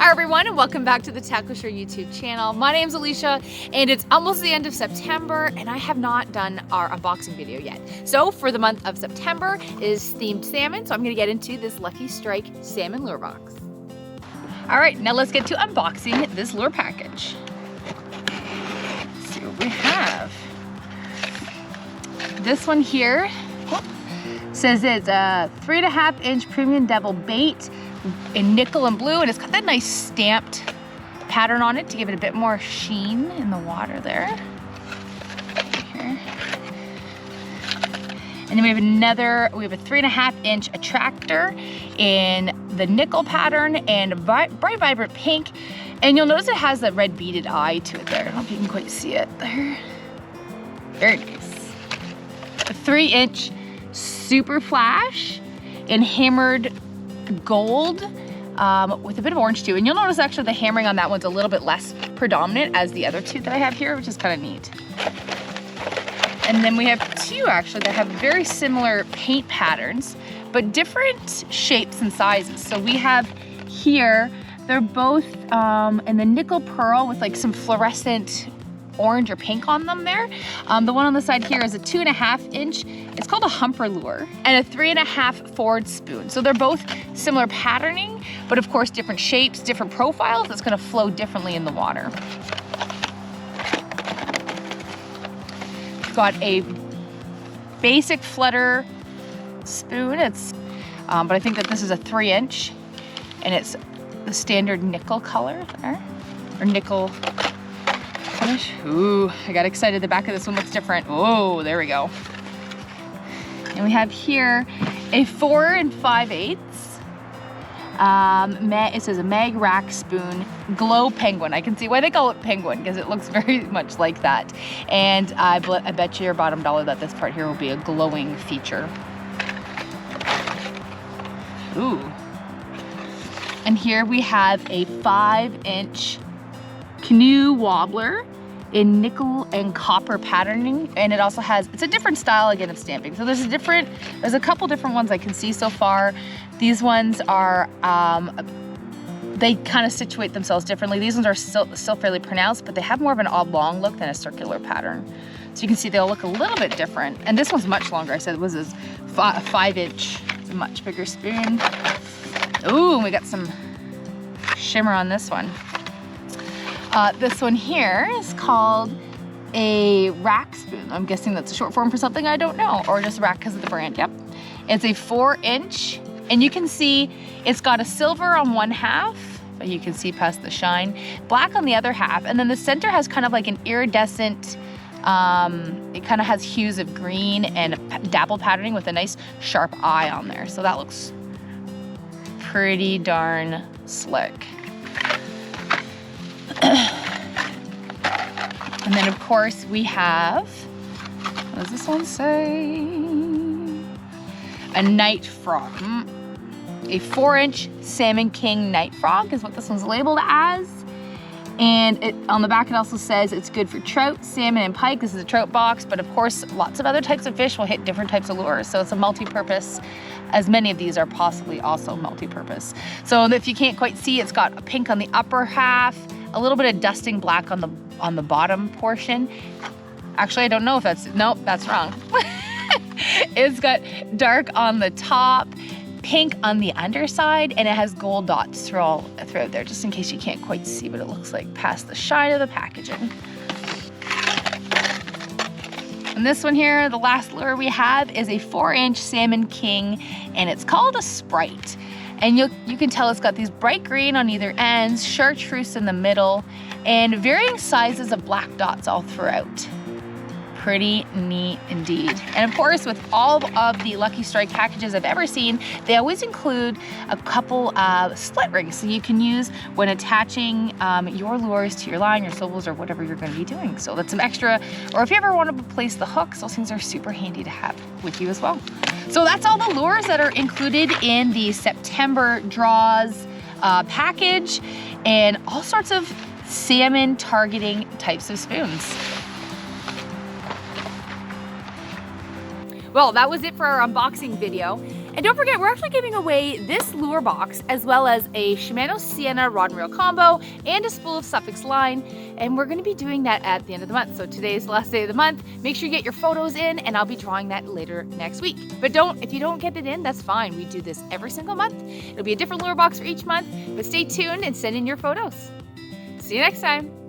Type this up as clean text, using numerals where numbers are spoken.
Hi everyone, and welcome back to the TackleShare YouTube channel. My name's Alicia, and it's almost the end of September, and I have not done our unboxing video yet. So for the month of September is themed salmon, so I'm gonna get into this Lucky Strike salmon lure box. All right, now let's get to unboxing this lure package. Let's see what we have. This one here says it's a 3.5-inch premium devil bait in nickel and blue, and it's got that nice stamped pattern on it to give it a bit more sheen in the water there. Here. And then we have a 3.5-inch attractor in the nickel pattern and bright vibrant pink. And you'll notice it has that red beaded eye to it there. I don't know if you can quite see it there. Very nice. A 3-inch super flash in hammered gold with a bit of orange too. And you'll notice actually the hammering on that one's a little bit less predominant as the other two that I have here, which is kind of neat. And then we have two actually that have very similar paint patterns, but different shapes and sizes. So we have here, they're both in the nickel pearl with like some fluorescent orange or pink on them there. The one on the side here is a 2.5-inch. It's called a humper lure, and a 3.5 forward spoon. So they're both similar patterning, but of course different shapes, different profiles. It's going to flow differently in the water. We've got a basic flutter spoon. But I think that this is a 3-inch, and it's the standard nickel color there, or nickel. Ooh, I got excited. The back of this one looks different. Oh, there we go. And we have here a 4 5/8. It says a mag rack spoon, glow penguin. I can see why they call it penguin because it looks very much like that. And I bet you your bottom dollar that this part here will be a glowing feature. Ooh. And here we have a 5-inch canoe wobbler in nickel and copper patterning, and it also has, it's a different style again of stamping. So there's a couple different ones I can see so far. These ones are, they kind of situate themselves differently. These ones are still fairly pronounced, but they have more of an oblong look than a circular pattern. So you can see they'll look a little bit different. And this one's much longer. I said it was a 5-inch, it's a much bigger spoon. Ooh, and we got some shimmer on this one. This one here is called a rack spoon. I'm guessing that's a short form for something I don't know, or just rack because of the brand. Yep. It's a 4-inch, and you can see it's got a silver on one half, but you can see past the shine, black on the other half, and then the center has kind of like an iridescent, it kind of has hues of green and dapple patterning with a nice sharp eye on there. So that looks pretty darn slick. And then of course we have, what does this one say? A night frog. A 4-inch Salmon King night frog is what this one's labeled as. And on the back it also says it's good for trout, salmon, and pike. This is a trout box, but of course lots of other types of fish will hit different types of lures. So it's a multi-purpose, as many of these are possibly also multi-purpose. So if you can't quite see, it's got a pink on the upper half, a little bit of dusting black on the bottom portion. Actually, I don't know if nope, that's wrong. It's got dark on the top, pink on the underside, and it has gold dots throughout there, just in case you can't quite see what it looks like past the shine of the packaging. And this one here, the last lure we have, is a 4-inch Salmon King, and it's called a Sprite. And you can tell it's got these bright green on either ends, chartreuse in the middle, and varying sizes of black dots all throughout. Pretty neat indeed. And of course, with all of the Lucky Strike packages I've ever seen, they always include a couple of split rings so you can use when attaching your lures to your line, your swivels, or whatever you're going to be doing. So that's some extra, or if you ever want to place the hooks, those things are super handy to have with you as well. So that's all the lures that are included in the September draws package, and all sorts of salmon targeting types of spoons. Well, that was it for our unboxing video. And don't forget, we're actually giving away this lure box as well as a Shimano Sienna rod and reel combo and a spool of Suffix line. And we're gonna be doing that at the end of the month. So today's the last day of the month. Make sure you get your photos in and I'll be drawing that later next week. But if you don't get it in, that's fine. We do this every single month. It'll be a different lure box for each month, but stay tuned and send in your photos. See you next time.